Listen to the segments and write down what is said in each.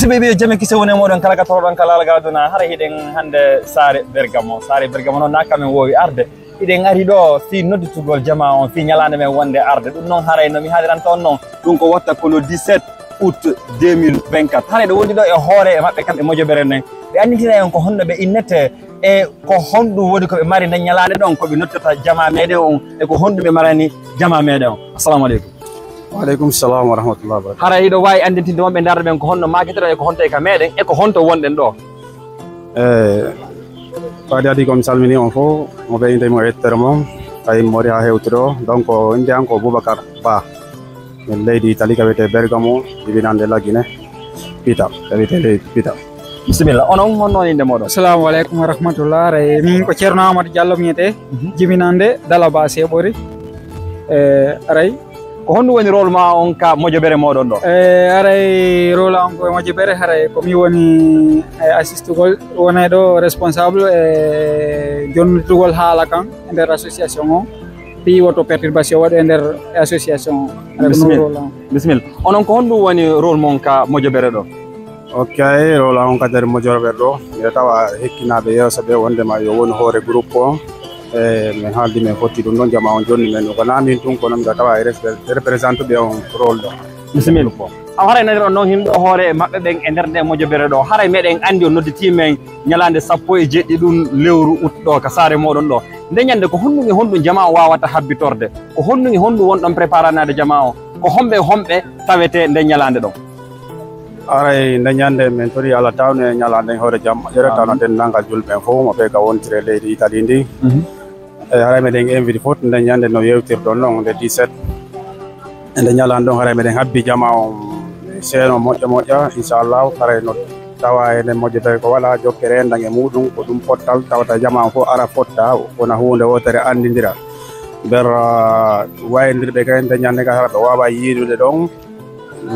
musidɓe ɓe jami kise woni moɗon kala ka toroɗon kala algaduna hara hiɗen hande sare Bergamo noon nakamen wowi arde hiɗen ari ɗo fi nodditugol jama on fi ñalande men wonde arde ɗum noon haray no mi haaliranta on noon ɗum ko watta ko le 17 août 2024 haray ɗo wondi ɗo e hoore e maɓɓe kamɓe moƴoɓere nden ɓe anditina en ko honno ɓe innete e ko honɗum woni koɓe mari nden ñalande ɗon koɓe nottata jama meɗen on e ko honɗum ɓe marani jama meɗen on. Assalamu aleykum. Waaleykum salam wa rahmatullahi wa barakatuh. Haray ɗo wawi andintinde wonɓe darde ɓen ko honno maketero e ko honto e ka meɗen e ko honto wonɗen ɗo. Faadi adi ko mi salmini on fof mo ɓe inde mo yettere moon tawi mori ha hewtude o donc inde an ko Boubacar Ba min leydi Italie ka wiyete Bergamo jibinande Laguine Pita ka wiyete leydi Pita. Bisimilla onon honno inde moɗon? Assalamu aleykum wa rahmatullah. Aray min ko ceerno Amadou Diallo miyete jibinande Dalaba Seɓori. Aray ko honɗum woni rôle ma on ka moƴoɓere moɗon ɗo? Aray rôle am ko moƴoɓere haray komi woni assistugol wonay ɗo responsable e jonnitugol haala kan e nder association o pi woto perturbation waɗo e nder association o. Bisimilla onon ko honɗum woni rôle mon ka moƴoɓere ɗo? Ok rôle am on ka nder moƴoɓere ɗo mbiɗa tawa hekkinaɓe yeeso ɓe wondema yo woni hoore groupe o min haaldi min fotti ɗum ɗon jama on jonni men ko namin tun kono mbiɗa tawa représente ɓe on rôle ɗo. Bisimilla haray nadir on noon himɓe hoore maɓɓe ɓen e nder nde moƴoɓere ɗo haray meɗen andi on nodditimen ñalande 17 ɗum lewru août ɗo ka saare moɗon ɗo nde ñande ko honɗum e honɗum jama o wawata habbitorde ko honɗum e honɗum wonɗon préparanade jama o ko homɓe tawete nde ñalande ɗon? Aray nde ñande min tori Allah tawne ñalande hoore jamma ƴere tawno denndangal julɓe fof moɓe ka wontire leydi Italie ndi haray meɗen invite fof nde ñande no yewtirɗon noon nde 17 nde ñalande ɗon haray meɗen habbi jama on seeno moƴƴa inchallah haray no tawa ene moƴƴere ko wala jokkere endan e muɗum ko ɗum pottal tawata jama on fof ara fotta wona hunde wotere andidira nder wayidirɓe kay nde ñande ka ɓe wawa yiidude ɗon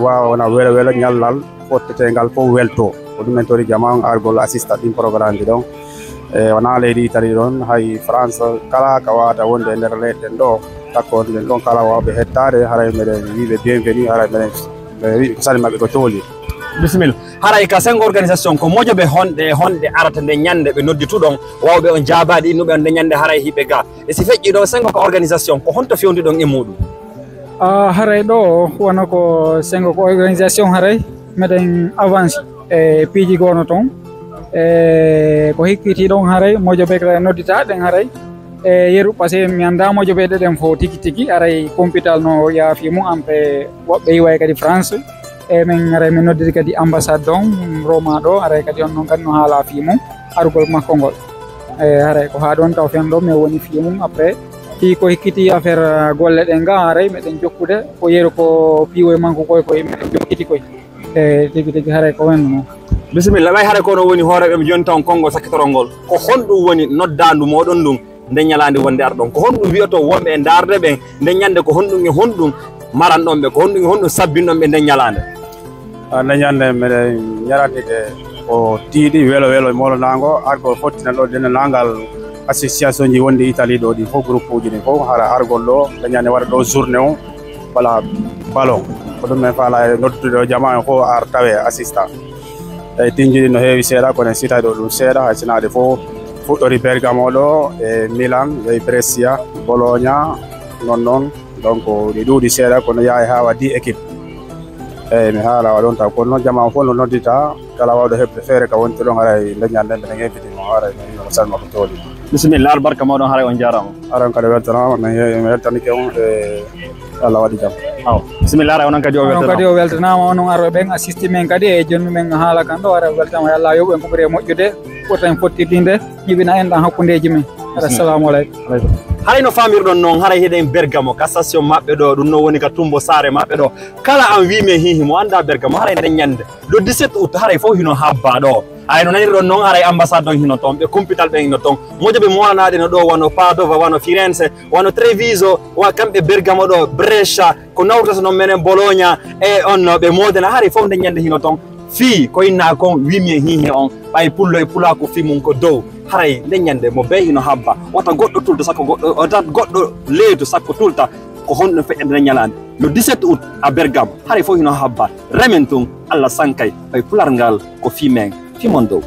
wawa wona welo ñallal fottetegal fof welto ko ɗum en tori jama on argol assista ɗin programme ji ɗon e wona leydi Italie ɗon hay France kala ka wawata wonde e nder leyɗen ɗo d'accord nden ɗon kala wawɓe hettade haray meɗen wiɓe bienvenu haray meɗen wiɓe ko sali mabɓe ko tooli. Bisimilla haray ka 5 organisation ko moƴoɓe honɗe arata nde ñande ɓe noddituɗon wawɓe on jaabaɗe innuɓe on nde ñande haray hiɓe ga e si feƴƴi ɗo 5 ko organisation ko honto fewndi ɗon e muɗum? Haray ɗo wona ko 5 ko organisation haray meɗen avance e piiji gono toon ko hikkiti ɗon haray moƴoɓe ka noddita ɗen haray e yeru par ce que mi anda moƴoɓe ɗeɗen fo tigi haray compital no yaafi mum ampe woɓɓe yiway kadi France e min haray min noddiri kadi ambassade ɗon Roma ɗo haray kadi on noon kadi no haala fi mum arugol makko ngol e haray ko ha ɗon taw fen ɗo mi woni fi mum après fi ko hikkiti affaire golle ɗen ga haray meɗen jokkude ko yeru ko piiwo manko koye meɗen jokkiti koye e tigi haray ko wenno noon. Bisimilla way haray kono woni hooreɓe joni taw konngol sakkitorol ngol ko honɗum woni noddandu moɗon ɗum nde ñalande wonde arɗon ko honɗum wiyato wonɓe e darde ɓen nde ñande ko honɗum e honɗum maranɗon ɓe ko honɗum e honɗum sabbinɗon ɓe nde ñalande? Nde ñande meɗen ñaratide ko tiiɗi welo molanago argol fottina ɗo denndangal association ji wonde Italie ɗo ɗi fof groupe uji ɗi fof hara argol ɗo nde ñande waɗa ɗo journée o voilà ballon ko ɗum men faala e noddude o jama en fof ar tawe assistant eyyi tinjiɗi no heewi seeɗa kono sitade ɗo ɗum seeɗa hay sinade fof fuɗɗori Bergamo ɗo e Milan e Brescia Bologna non donc ɗi ɗuuɗi seeɗa kono yaawi ha waɗi équipe eyyi mi haala waɗon taw kono noon jama fof no noddita kala wawɗo heɓde feere ka wonti ɗon haray nde ñande mbeɗen invitimo haray mi wino ko salma ko tooli. Bisimilla albarka moɗon haray on jarama. Aran kadi weltanama mi weltanike on e Allah waɗi jam. Bisimilla haray onon kadi o weltanama onon arɓe ɓen assisti men kadi e jonni men haala kan ɗo haray weltama Allah yoɓu en ko ɓuuri e moƴƴude ɓurten fottirde jibina en ɗan hakkudeji men. Assalamu aleykum. haray no famirɗon noon haray heɗen Bergamo ka station maɓɓe ɗo ɗum noon woni ka tumbo saare maɓɓe ɗo kala an wimi hihi mo anda Bergamo haray nde ñande le 17 août haray fof hino habba ɗo ay no nanirɗon noon haray ambassade ɗon hino toon ɓe compital ɓen hino toon moƴoɓe molanaɗe no ɗo wano Padova wano Firenze wano Treviso kamɓe Bergamo ɗo Brescia ko nawrata noon menen Bologna e on ɓe modena haray fof nde ñande hino toon fi ko inna kon wimi hihi on ɓay pullo e pulako fi mum ko dow haray nde ñande mo be hino habba wata goɗɗo tulta sakko goɗɗo leydu sakko tulta ko honno feƴƴere ñalande le 17 août à Bergamo haray fof hino habba remen tun Allah sankay ay pularngal ko fimen fimon dow